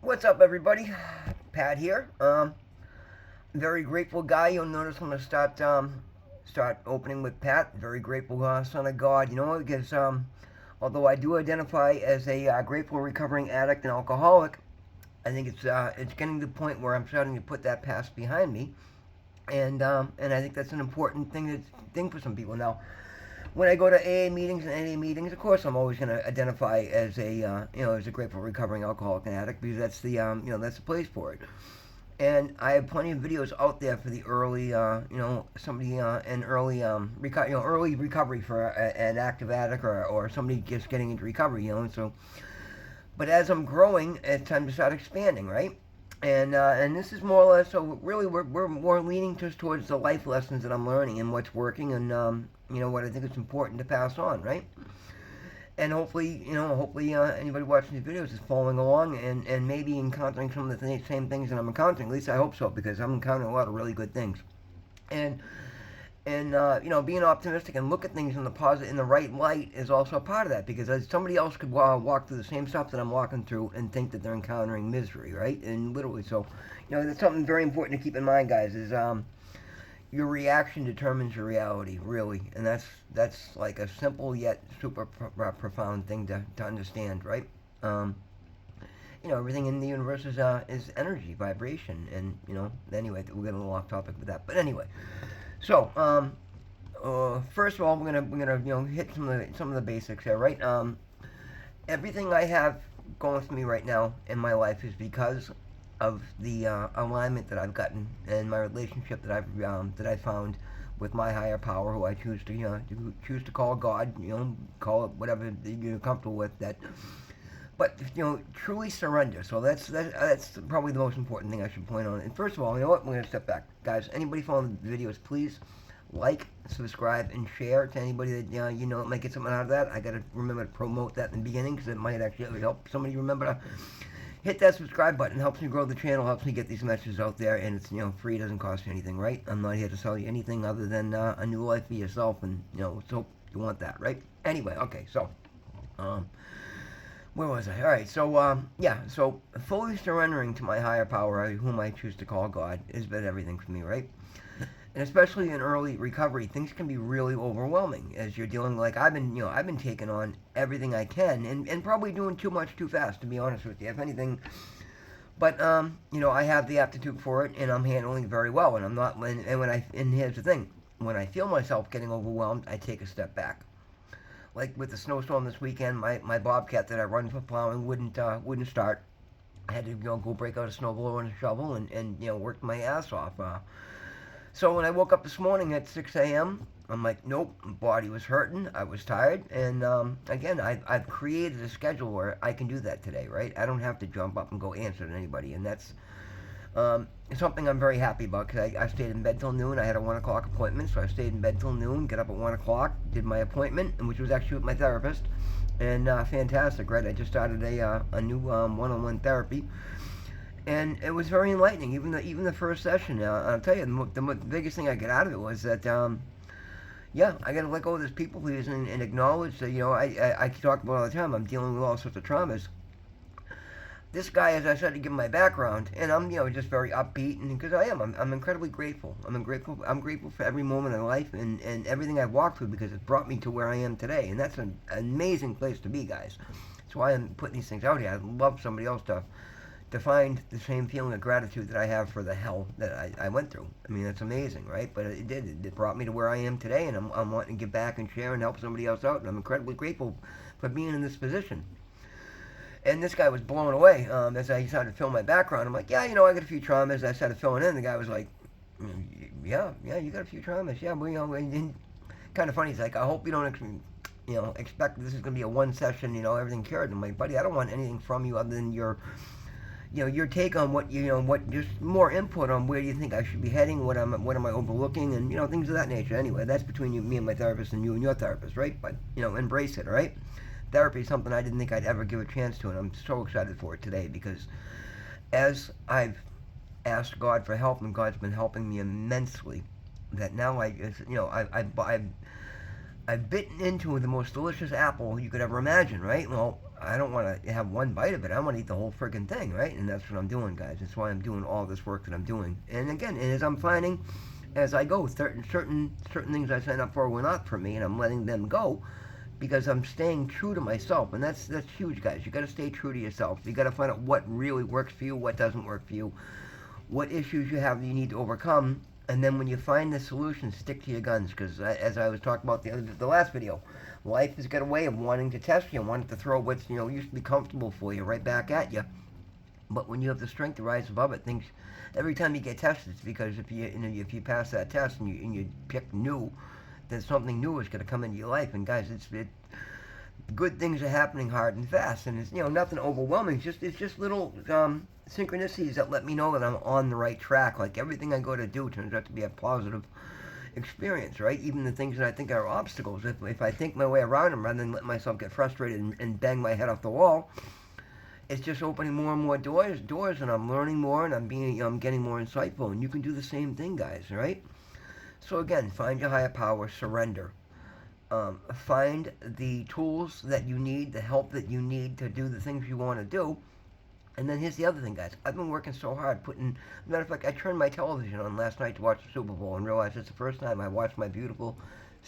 What's up, everybody? Pat here. Very grateful guy. You'll notice when I start opening with Pat. Very grateful son of God. You know, because although I do identify as a grateful recovering addict and alcoholic, I think it's getting to the point where I'm starting to put that past behind me, and I think that's an important thing for some people now. When I go to AA meetings and NA meetings, of course, I'm always going to identify as as a grateful recovering alcoholic and addict because that's that's the place for it. And I have plenty of videos out there for the early, somebody an early, early recovery for an active addict or somebody just getting into recovery, So, but as I'm growing, it's time to start expanding, right? And this is more or less so. Really, we're more leaning just towards the life lessons that I'm learning and what's working, and what I think is important to pass on, right? And hopefully anybody watching these videos is following along and maybe encountering some of the same things that I'm encountering. At least I hope so, because I'm encountering a lot of really good things. And being optimistic and look at things in the positive, in the right light, is also a part of that. Because somebody else could walk through the same stuff that I'm walking through and think that they're encountering misery, right? And literally, so that's something very important to keep in mind, guys. Is your reaction determines your reality, really, and that's like a simple yet super profound thing to understand, right? Um, Everything in the universe is energy, vibration, and anyway, we'll get a little off topic with that, but anyway. So, first of all, we're gonna hit some of the basics here, right? Everything I have going for me right now in my life is because of the alignment that I've gotten and my relationship that I found with my higher power, who I choose to call God, call it whatever you're comfortable with. But truly surrender. So that's probably the most important thing I should point on. And first of all, you know what? We're gonna step back, guys. Anybody following the videos, please like, subscribe, and share to anybody that might get something out of that. I gotta remember to promote that in the beginning because it might actually help somebody remember to hit that subscribe button. It helps me grow the channel, helps me get these messages out there, and it's free, doesn't cost you anything, right? I'm not here to sell you anything other than a new life for yourself, and so you want that, right? Anyway, okay, so where was I? All right, so fully surrendering to my higher power, whom I choose to call God, has been everything for me, right? And especially in early recovery, things can be really overwhelming as you're dealing. Like I've been taking on everything I can, and probably doing too much too fast, to be honest with you. If anything, but I have the aptitude for it, and I'm handling it very well. And I'm not. And here's the thing: when I feel myself getting overwhelmed, I take a step back. Like with the snowstorm this weekend, my bobcat that I run for plowing wouldn't start. I had to go break out a snowblower and a shovel and work my ass off. So when I woke up this morning at 6 a.m., I'm like, nope, my body was hurting, I was tired, and again, I've created a schedule where I can do that today, right? I don't have to jump up and go answer to anybody, and that's something I'm very happy about because I stayed in bed till noon. I had a 1 o'clock appointment, so I stayed in bed till noon, get up at 1 o'clock, did my appointment, which was actually with my therapist, and fantastic, right? I just started a new one-on-one therapy. And it was very enlightening. Even the first session, I'll tell you, the biggest thing I got out of it was that, I got to let go of this people pleasing and acknowledge that I talk about all the time. I'm dealing with all sorts of traumas. This guy, as I said, to give my background, and I'm just very upbeat, and because I'm incredibly grateful. I'm grateful for every moment in life and everything I've walked through because it brought me to where I am today, and that's an amazing place to be, guys. That's why I'm putting these things out here. I'd love somebody else to find the same feeling of gratitude that I have for the hell that I went through. I mean, that's amazing, right? But it did. It brought me to where I am today, and I'm wanting to give back and share and help somebody else out, and I'm incredibly grateful for being in this position. And this guy was blown away as I started to fill my background. I'm like, yeah, I got a few traumas. I started filling in. The guy was like, yeah, you got a few traumas. Yeah, well, and kind of funny. He's like, I hope you don't expect this is going to be a one session, everything cured. I'm like, buddy, I don't want anything from you other than your take on what what just more input on where you think I should be heading, what am I overlooking, and things of that nature. Anyway, that's between me and my therapist, and you and your therapist, right? But embrace it, all right? Therapy is something I didn't think I'd ever give a chance to, and I'm so excited for it today because as I've asked God for help, and God's been helping me immensely, that now I've bitten into the most delicious apple you could ever imagine, right? Well, I don't want to have one bite of it. I want to eat the whole freaking thing, right? And that's what I'm doing, guys. That's why I'm doing all this work that I'm doing. And again, as I'm finding, as I go, certain things I signed up for were not for me, and I'm letting them go because I'm staying true to myself, and that's huge, guys. You got to stay true to yourself. You got to find out what really works for you, what doesn't work for you, what issues you have that you need to overcome, and then when you find the solution, stick to your guns. Because as I was talking about the last video, life has got a way of wanting to test you, wanting to throw what's used to be comfortable for you right back at you. But when you have the strength to rise above it, things every time you get tested, it's because if you pass that test and you pick new, then something new is going to come into your life. And guys, good things are happening hard and fast, and it's nothing overwhelming. It's just little synchronicities that let me know that I'm on the right track. Like everything I go to do turns out to be a positive experience, right? Even the things that I think are obstacles, if I think my way around them rather than let myself get frustrated and bang my head off the wall, it's just opening more and more doors, and I'm learning more, and I'm getting more insightful. And you can do the same thing, guys, right? So again, find your higher power, surrender. Find the tools that you need, the help that you need to do the things you want to do. And then here's the other thing, guys. I've been working so hard matter of fact, I turned my television on last night to watch the Super Bowl and realized it's the first time I watched my beautiful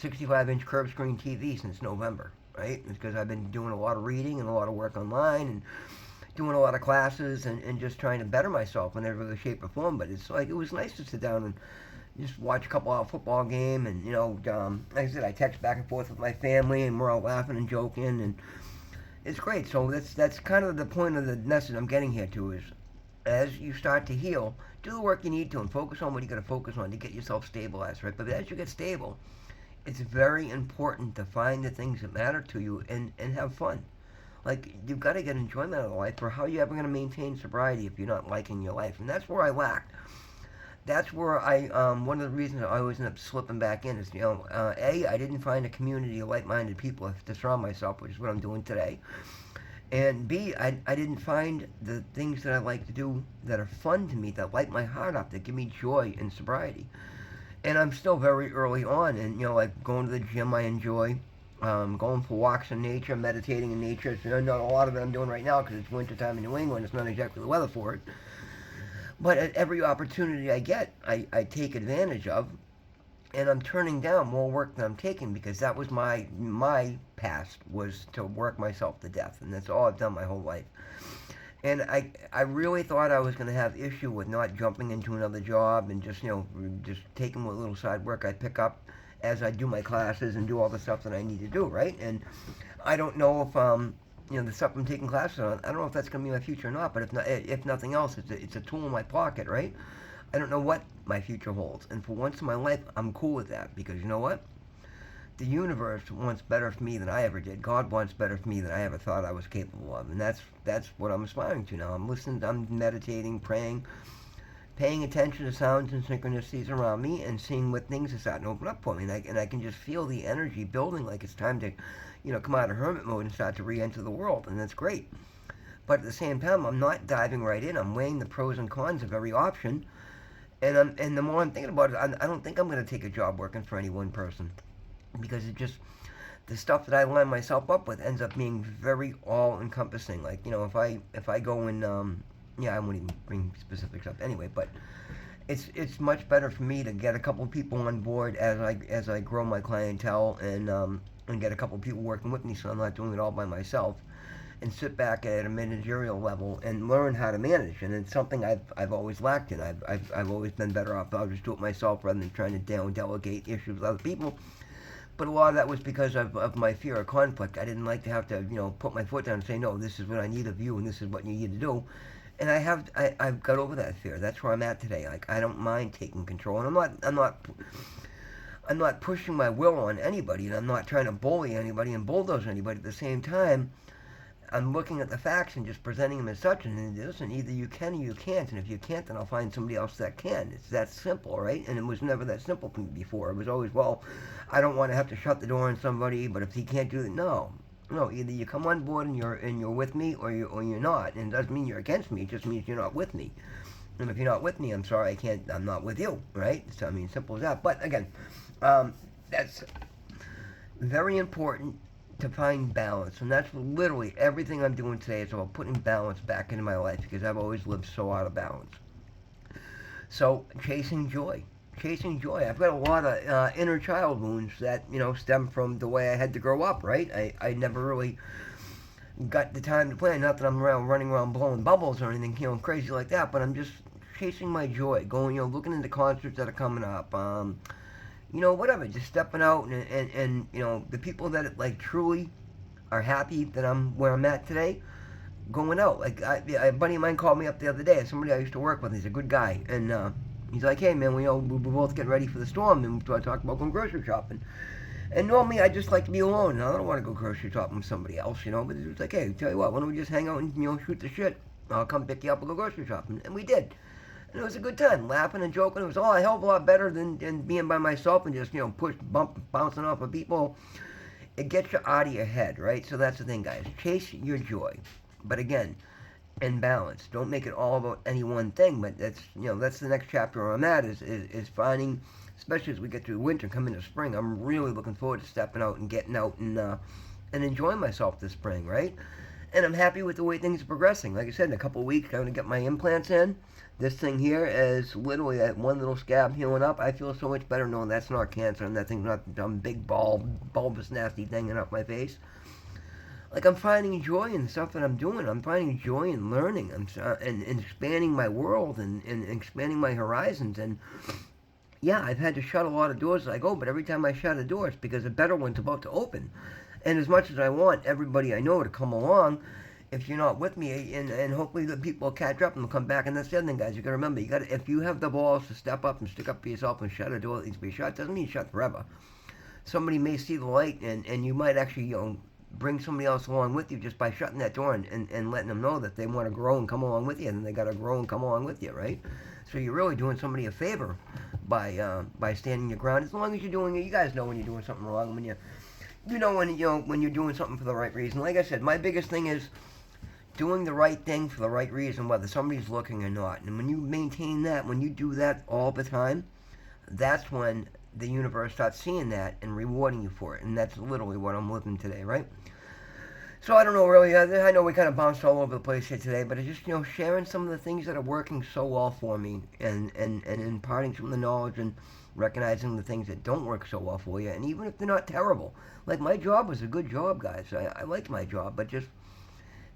65-inch curved screen TV since November, right? It's because I've been doing a lot of reading and a lot of work online and doing a lot of classes and just trying to better myself in every other shape or form. But it's like, it was nice to sit down and just watch a couple hour football game, and like I said, I text back and forth with my family, and we're all laughing and joking, and it's great. So that's kind of the point of the message I'm getting here to is, as you start to heal, do the work you need to and focus on what you got to focus on to get yourself stabilized, right? But as you get stable, it's very important to find the things that matter to you and have fun. Like, you've got to get enjoyment out of life, or how are you ever going to maintain sobriety if you're not liking your life? And that's where I lacked. That's where one of the reasons I always end up slipping back in is, I didn't find a community of like-minded people to surround myself, which is what I'm doing today. And B, I didn't find the things that I like to do that are fun to me, that light my heart up, that give me joy in sobriety. And I'm still very early on, and, like going to the gym I enjoy, going for walks in nature, meditating in nature. It's not a lot of it I'm doing right now because it's wintertime in New England. It's not exactly the weather for it. But at every opportunity I get, I take advantage of, and I'm turning down more work than I'm taking because that was my past, was to work myself to death, and that's all I've done my whole life. And I really thought I was going to have issue with not jumping into another job and just taking what little side work I pick up as I do my classes and do all the stuff that I need to do, right? And I don't know if the stuff I'm taking classes on, I don't know if that's going to be my future or not, but if nothing else, it's a tool in my pocket, right? I don't know what my future holds, and for once in my life, I'm cool with that, because you know what? The universe wants better for me than I ever did. God wants better for me than I ever thought I was capable of, and that's what I'm aspiring to now. I'm listening, I'm meditating, praying, paying attention to sounds and synchronicities around me, and seeing what things are starting to open up for me, and I can just feel the energy building, like it's time to come out of hermit mode and start to re-enter the world, and that's great. But at the same time, I'm not diving right in. I'm weighing the pros and cons of every option, and the more I'm thinking about it, I don't think I'm going to take a job working for any one person, because the stuff that I line myself up with ends up being very all-encompassing. Like, if I go and, I won't even bring specifics up anyway, but it's much better for me to get a couple of people on board as I grow my clientele, and get a couple of people working with me, so I'm not doing it all by myself, and sit back at a managerial level and learn how to manage. And it's something I've always lacked in. I've always been better off, I'll just do it myself rather than trying to delegate issues with other people. But a lot of that was because of my fear of conflict. I didn't like to have to, put my foot down and say, no, this is what I need of you, and this is what you need to do. And I've got over that fear. That's where I'm at today. Like, I don't mind taking control, and I'm not pushing my will on anybody, and I'm not trying to bully anybody and bulldoze anybody. At the same time, I'm looking at the facts and just presenting them as such, and listen, either you can or you can't, and if you can't, then I'll find somebody else that can. It's that simple, right? And it was never that simple for me before. It was always, well, I don't want to have to shut the door on somebody, but if he can't do it, no, either you come on board and you're with me, or you're not. And it doesn't mean you're against me, it just means you're not with me. And if you're not with me, I'm sorry, I'm not with you, right? So, simple as that. But again, that's very important to find balance. And that's literally everything I'm doing today is about putting balance back into my life because I've always lived so out of balance. So, chasing joy. Chasing joy. I've got a lot of inner child wounds that, stem from the way I had to grow up, right? I never really got the time to play. Not that I'm around running around blowing bubbles or anything, crazy like that, but I'm just chasing my joy, going, looking into concerts that are coming up, whatever, just stepping out and the people that like truly are happy that I'm where I'm at today, going out. Like a buddy of mine called me up the other day. Somebody I used to work with. He's a good guy, and he's like, "Hey man, we're both getting ready for the storm, and we talk about going grocery shopping." And normally I just like to be alone. And I don't want to go grocery shopping with somebody else, But it was like, "Hey, tell you what, why don't we just hang out and shoot the shit? I'll come pick you up and go grocery shopping." And we did. And it was a good time, laughing and joking. It was all a hell of a lot better than being by myself and just, bouncing off of people. It gets you out of your head, right? So that's the thing, guys. Chase your joy. But again, in balance. Don't make it all about any one thing. But that's the next chapter where I'm at is finding, especially as we get through winter, come into spring. I'm really looking forward to stepping out and getting out and enjoying myself this spring, right? And I'm happy with the way things are progressing. Like I said, in a couple of weeks, I'm going to get my implants in. This thing here is literally that one little scab healing up. I feel so much better knowing that's not cancer and that thing's not some big bulbous, nasty thing in up my face. Like, I'm finding joy in the stuff that I'm doing. I'm finding joy in learning and expanding my world and expanding my horizons. And yeah, I've had to shut a lot of doors as I go, but every time I shut a door, it's because a better one's about to open. And as much as I want everybody I know to come along, if you're not with me, and hopefully the people will catch up and will come back. And that's the other thing, guys. You got to remember, if you have the balls to step up and stick up for yourself and shut a door that needs to be shut, doesn't mean shut forever. Somebody may see the light, and you might actually, bring somebody else along with you just by shutting that door and letting them know that they want to grow and come along with you, and they got to grow and come along with you, right? So you're really doing somebody a favor by standing your ground. As long as you're doing it, you guys know when you're doing something wrong, when when you're doing something for the right reason. Like I said, my biggest thing is doing the right thing for the right reason, whether somebody's looking or not. And when you maintain that, when you do that all the time, that's when the universe starts seeing that and rewarding you for it. And that's literally what I'm living today, right? So I don't know really. I know we kind of bounced all over the place here today, but it's just sharing some of the things that are working so well for me, and imparting some of the knowledge and recognizing the things that don't work so well for you, and even if they're not terrible. Like my job was a good job, guys. I liked my job, but just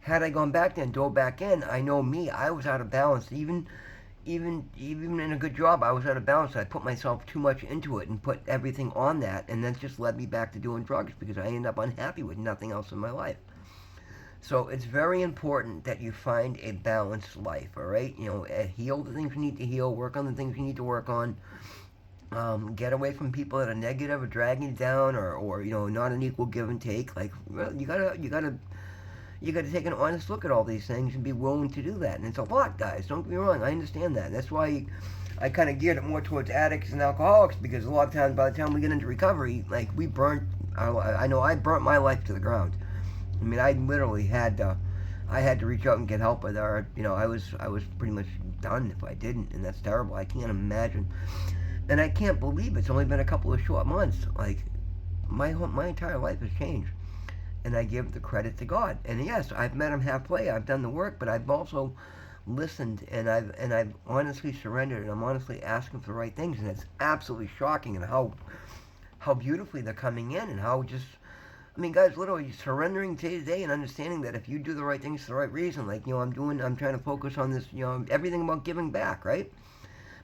had I gone back there and dove back in, I know me, I was out of balance. Even in a good job, I was out of balance. I put myself too much into it and put everything on that, and that just led me back to doing drugs because I ended up unhappy with nothing else in my life. So it's very important that you find a balanced life, all right? Heal the things you need to heal, work on the things you need to work on. Get away from people that are negative or dragging you down, or not an equal give and take. Like, well, you gotta take an honest look at all these things and be willing to do that. And it's a lot, guys. Don't get me wrong. I understand that. That's why I kind of geared it more towards addicts and alcoholics, because a lot of times, by the time we get into recovery, like I know I burnt my life to the ground. I mean, I literally had to reach out and get help with her. I was pretty much done if I didn't, and that's terrible. I can't imagine, and I can't believe it's only been a couple of short months. Like my entire life has changed, and I give the credit to God. And yes, I've met Him halfway. I've done the work, but I've also listened, and I've honestly surrendered, and I'm honestly asking for the right things, and it's absolutely shocking, and how beautifully they're coming in, and how just. I mean, guys, literally surrendering day to day and understanding that if you do the right things for the right reason, like, I'm trying to focus on this, everything about giving back, right?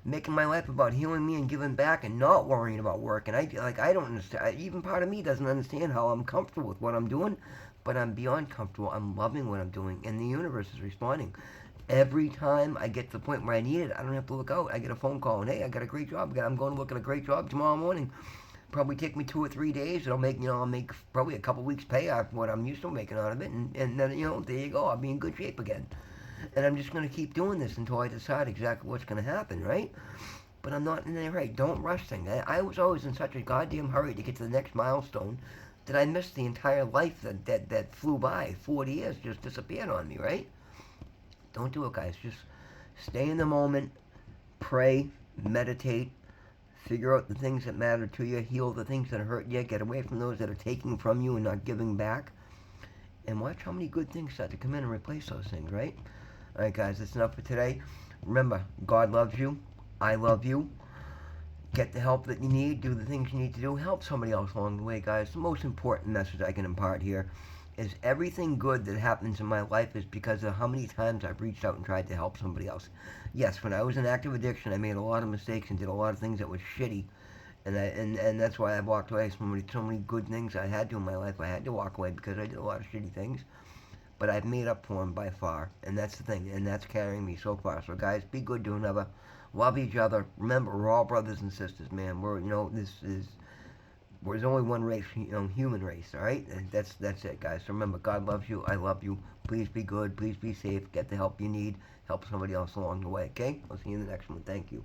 Making my life about healing me and giving back and not worrying about work. And I don't understand, even part of me doesn't understand how I'm comfortable with what I'm doing, but I'm beyond comfortable. I'm loving what I'm doing, and the universe is responding. Every time I get to the point where I need it, I don't have to look out. I get a phone call and, hey, I got a great job. I'm going to look at a great job tomorrow morning. Probably take me 2 or 3 days. I'll make probably a couple weeks pay off what I'm used to making out of it, and then there you go. I'll be in good shape again, and I'm just gonna keep doing this until I decide exactly what's gonna happen, right? But I'm not in any hurry. Don't rush things. I was always in such a goddamn hurry to get to the next milestone that I missed the entire life that flew by. 40 years just disappeared on me, right? Don't do it, guys. Just stay in the moment, pray, meditate, Figure out the things that matter to you. Heal the things that hurt you. Get away from those that are taking from you and not giving back. And watch how many good things start to come in and replace those things, right? All right, guys, that's enough for today. Remember, God loves you. I love you. Get the help that you need. Do the things you need to do. Help somebody else along the way, guys. The most important message I can impart here is everything good that happens in my life is because of how many times I've reached out and tried to help somebody else. Yes, when I was in active addiction, I made a lot of mistakes and did a lot of things that were shitty. And that's why I walked away. So many good things I had to in my life. I had to walk away because I did a lot of shitty things. But I've made up for them by far. And that's the thing. And that's carrying me so far. So, guys, be good to another. Love each other. Remember, we're all brothers and sisters, man. There's only one race, human race, all right? And that's it, guys. So remember, God loves you. I love you. Please be good. Please be safe. Get the help you need. Help somebody else along the way, okay? I'll see you in the next one. Thank you.